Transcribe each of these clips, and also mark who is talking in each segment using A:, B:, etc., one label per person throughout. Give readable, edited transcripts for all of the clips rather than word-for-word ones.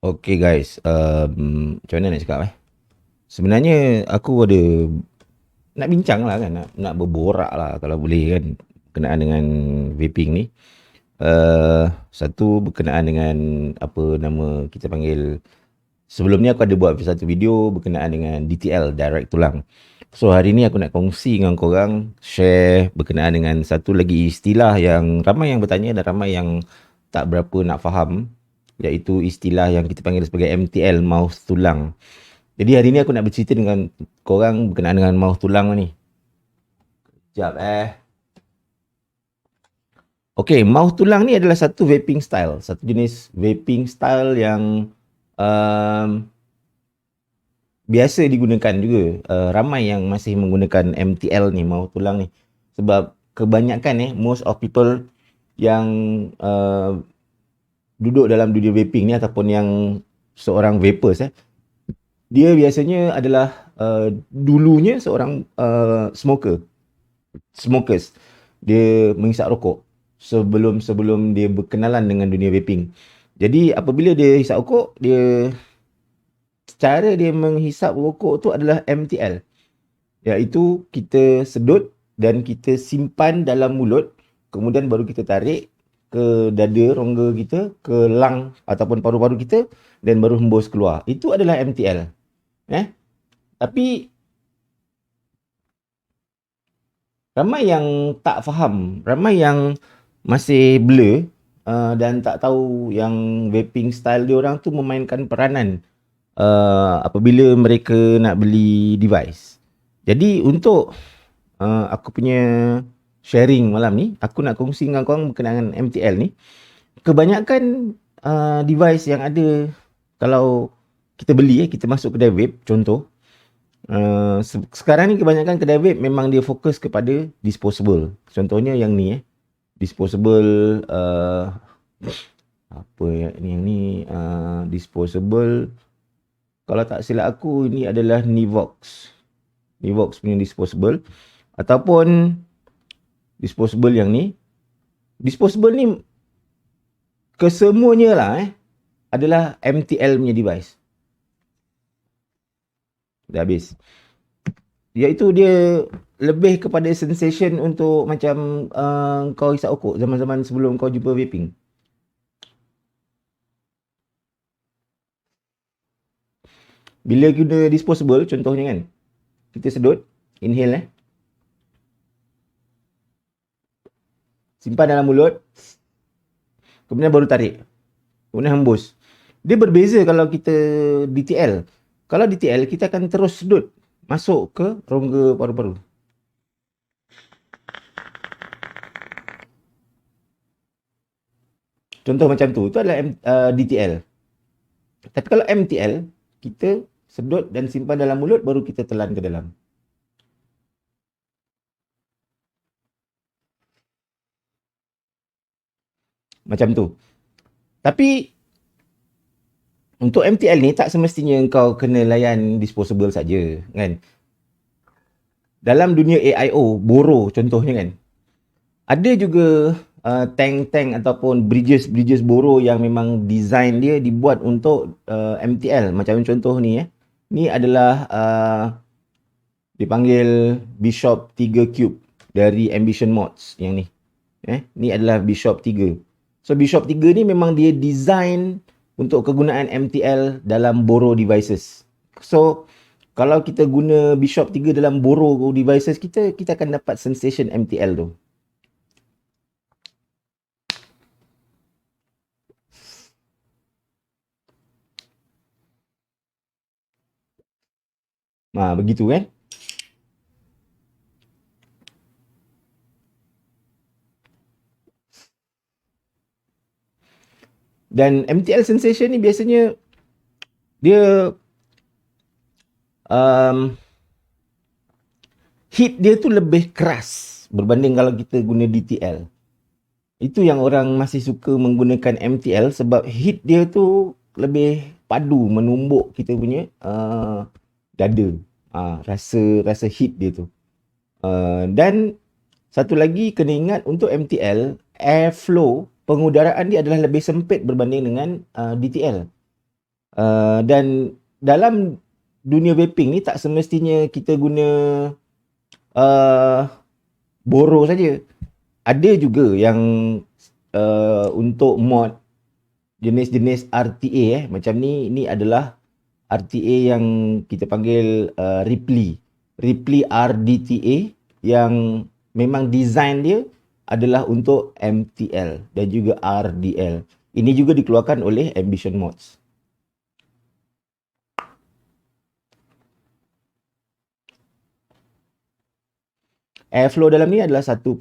A: Okay guys, macam mana nak cakap sebenarnya aku ada nak bincang lah kan, nak berborak lah kalau boleh kan, berkenaan dengan vaping ni. Satu berkenaan dengan apa nama kita panggil, sebelum ni aku ada buat satu video berkenaan dengan DTL, direct tulang. So hari ni aku nak kongsi dengan korang, share berkenaan dengan satu lagi istilah yang ramai yang bertanya dan ramai yang tak berapa nak faham, iaitu istilah yang kita panggil sebagai MTL, mouth tulang. Jadi hari ni aku nak bercerita dengan korang berkenaan dengan mouth tulang ni. Sekejap Okay, mouth tulang ni adalah satu vaping style, satu jenis vaping style yang um, biasa digunakan juga. Ramai yang masih menggunakan MTL ni, mouth tulang ni. Sebab kebanyakan most of people yang duduk dalam dunia vaping ni ataupun yang seorang vapers dia biasanya adalah dulunya seorang smokers. Dia menghisap rokok sebelum dia berkenalan dengan dunia vaping. Jadi apabila dia hisap rokok, cara dia menghisap rokok tu adalah MTL, iaitu kita sedut dan kita simpan dalam mulut, kemudian baru kita tarik ke dada, rongga kita, ke lung ataupun paru-paru kita, dan baru hembus keluar. Itu adalah MTL. Tapi ramai yang tak faham, ramai yang masih blur dan tak tahu yang vaping style dia orang tu memainkan peranan apabila mereka nak beli device. Jadi untuk aku punya sharing malam ni, aku nak kongsi dengan korang berkenaan dengan MTL ni. Kebanyakan device yang ada, kalau kita beli, kita masuk kedai vape, contoh, sekarang ni kebanyakan kedai vape memang dia fokus kepada disposable. Contohnya yang ni disposable, apa yang ni disposable, kalau tak silap aku ini adalah Nivox punya disposable, ataupun disposable yang ni. Disposable ni kesemuanya lah adalah MTL punya device. Dah habis. Iaitu dia lebih kepada sensation untuk macam kau hisap rokok zaman-zaman sebelum kau jumpa vaping. Bila guna disposable, contohnya kan, kita sedut, inhale simpan dalam mulut, kemudian baru tarik, kemudian hembus. Dia berbeza kalau kita DTL. Kalau DTL, kita akan terus sedut masuk ke rongga paru-paru. Contoh macam tu, itu adalah DTL. Tapi kalau MTL, kita sedut dan simpan dalam mulut, baru kita telan ke dalam. Macam tu. Tapi untuk MTL ni tak semestinya kau kena layan disposable saja, kan? Dalam dunia AIO, Boro contohnya kan, ada juga tank-tank ataupun bridges Boro yang memang design dia dibuat untuk MTL. Macam contoh ni ni adalah dipanggil Bishop 3 Cube dari Ambition Mods yang ni. Ni adalah Bishop 3. So Bishop 3 ni memang dia design untuk kegunaan MTL dalam Boro devices. So kalau kita guna Bishop 3 dalam Boro devices kita akan dapat sensation MTL tu. Begitu kan? Dan MTL sensation ni biasanya dia heat dia tu lebih keras berbanding kalau kita guna DTL. Itu yang orang masih suka menggunakan MTL sebab heat dia tu lebih padu, menumbuk kita punya dada. Rasa heat dia tu. Dan satu lagi kena ingat, untuk MTL, airflow, pengudaraan dia adalah lebih sempit berbanding dengan DTL. Dan dalam dunia vaping ni tak semestinya kita guna uh, boro saja. Ada juga yang untuk mod jenis-jenis RTA macam ni adalah RTA yang kita panggil Ripley RDTA yang memang design dia adalah untuk MTL dan juga RDL. Ini juga dikeluarkan oleh Ambition Mods. Airflow dalam ni adalah 1.0.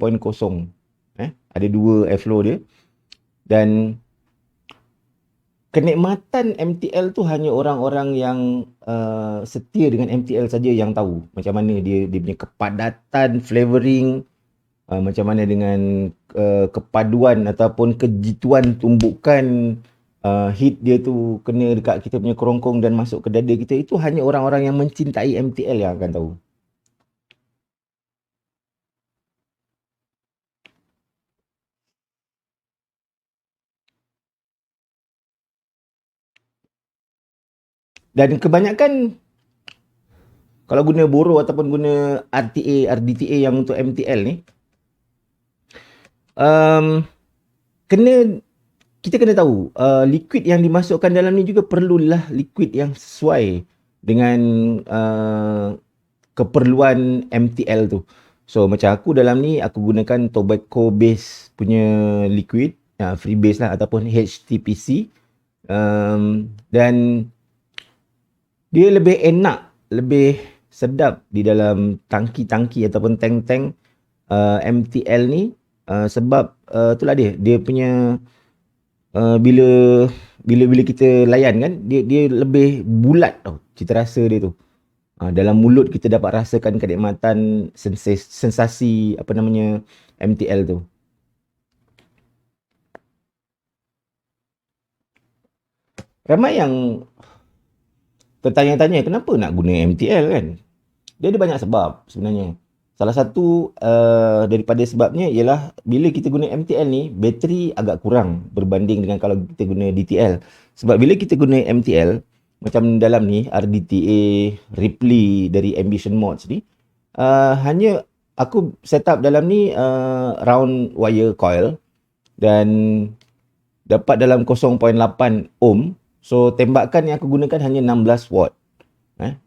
A: Ada dua airflow dia. Dan kenikmatan MTL tu hanya orang-orang yang setia dengan MTL saja yang tahu. Macam mana dia punya kepadatan flavoring, macam mana dengan kepaduan ataupun kejituan tumbukan heat dia tu kena dekat kita punya kerongkong dan masuk ke dada kita. Itu hanya orang-orang yang mencintai MTL yang akan tahu. Dan kebanyakan kalau guna boro ataupun guna RTA, RDTA yang untuk MTL ni, kita kena tahu liquid yang dimasukkan dalam ni juga perlulah liquid yang sesuai dengan keperluan MTL tu. So macam aku dalam ni aku gunakan tobacco base punya liquid, free base lah ataupun HTPC, dan dia lebih enak, lebih sedap di dalam tangki-tangki ataupun tank-tank MTL ni, sebab itulah dia punya bila kita layan kan, dia lebih bulat tau cita rasa dia tu. Dalam mulut kita dapat rasakan kenikmatan sensasi apa namanya MTL tu. Ramai yang tertanya-tanya kenapa nak guna MTL kan? Dia ada banyak sebab sebenarnya. Salah satu daripada sebabnya ialah bila kita guna MTL ni, bateri agak kurang berbanding dengan kalau kita guna DTL. Sebab bila kita guna MTL, macam dalam ni, RDTA, Ripley dari Ambition Mods ni, hanya aku set up dalam ni round wire coil dan dapat dalam 0.8 ohm. So tembakan yang aku gunakan hanya 16 watt.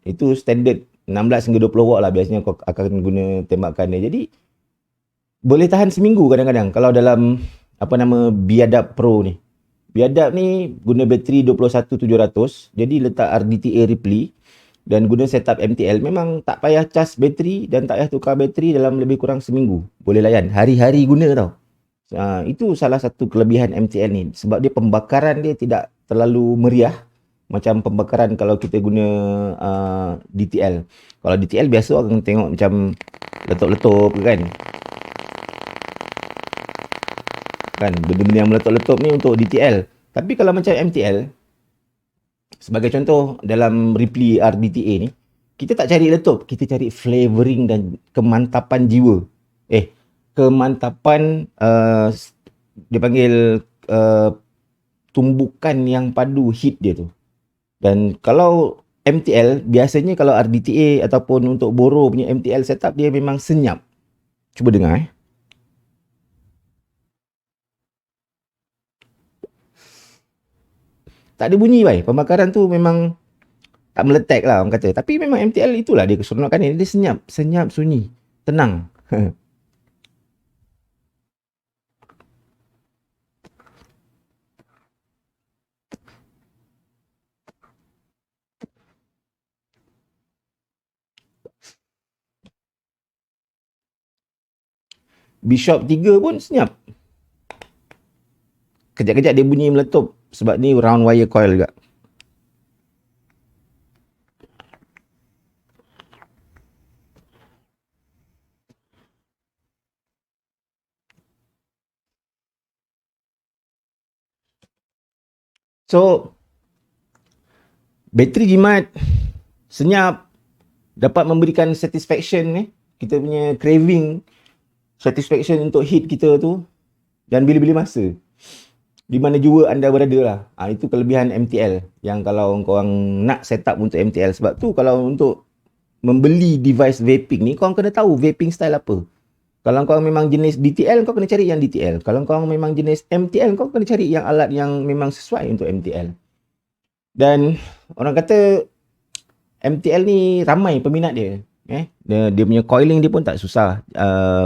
A: Itu standard 16 hingga 20 watt lah biasanya aku akan guna tembakan dia. Jadi boleh tahan seminggu kadang-kadang kalau dalam apa nama Biadab Pro ni. Biadab ni guna bateri 21700, jadi letak RDTA Ripley dan guna setup MTL, memang tak payah cas bateri dan tak payah tukar bateri dalam lebih kurang seminggu. Boleh layan, hari-hari guna tau. Itu salah satu kelebihan MTL ni, sebab dia pembakaran dia tidak terlalu meriah macam pembakaran kalau kita guna DTL. Kalau DTL biasa orang tengok macam letup-letup kan. Benda-benda yang meletup-letup ni untuk DTL. Tapi kalau macam MTL, sebagai contoh dalam Ripley RDTA ni, kita tak cari letup, kita cari flavoring dan kemantapan jiwa. Kemantapan dia panggil tumbukan yang padu heat dia tu. Dan kalau MTL, biasanya kalau RDTA ataupun untuk boro punya MTL setup, dia memang senyap. Cuba dengar tak ada bunyi bai. Pembakaran tu memang tak meletek lah orang kata. Tapi memang MTL itulah dia keseronokan dia. Dia senyap. Senyap sunyi. Tenang. Bishop 3 pun senyap. Kejap-kejap dia bunyi meletup. Sebab ni round wire coil juga. So, bateri jimat, senyap, dapat memberikan satisfaction kita punya craving, satisfaction untuk heat kita tu, dan bila-bila masa. di mana jua anda berada lah. Itu kelebihan MTL yang kalau korang nak set up untuk MTL. Sebab tu kalau untuk membeli device vaping ni, korang kena tahu vaping style apa. Kalau korang memang jenis DTL, kau kena cari yang DTL. Kalau korang memang jenis MTL, kau kena cari yang alat yang memang sesuai untuk MTL. Dan orang kata MTL ni ramai peminat dia. Dia punya coiling dia pun tak susah.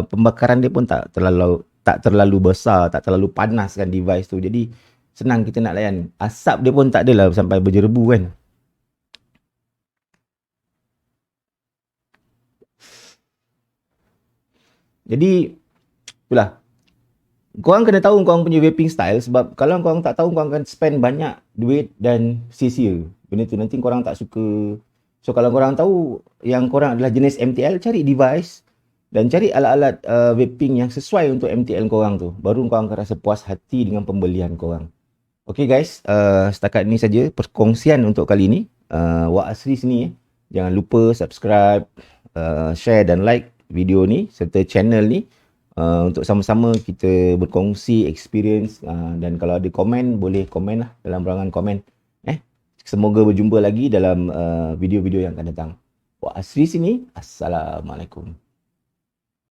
A: Pembakaran dia pun tak terlalu besar, tak terlalu panaskan device tu. Jadi senang kita nak layan. Asap dia pun tak adalah sampai berjerebu kan. Jadi itulah. Korang kena tahu korang punya vaping style, sebab kalau korang tak tahu, korang akan spend banyak duit dan sia-sia. Benda tu nanti korang tak suka. So kalau korang tahu yang korang adalah jenis MTL, cari device dan cari alat-alat vaping yang sesuai untuk MTL korang tu. Baru korang akan rasa puas hati dengan pembelian korang. Okay guys, setakat ni saja perkongsian untuk kali ni. Wak Asri sini. Jangan lupa subscribe, share dan like video ni serta channel ni. Untuk sama-sama kita berkongsi experience, dan kalau ada komen, boleh komen lah dalam ruangan komen. Semoga berjumpa lagi dalam video-video yang akan datang. Wak Asri sini. Assalamualaikum.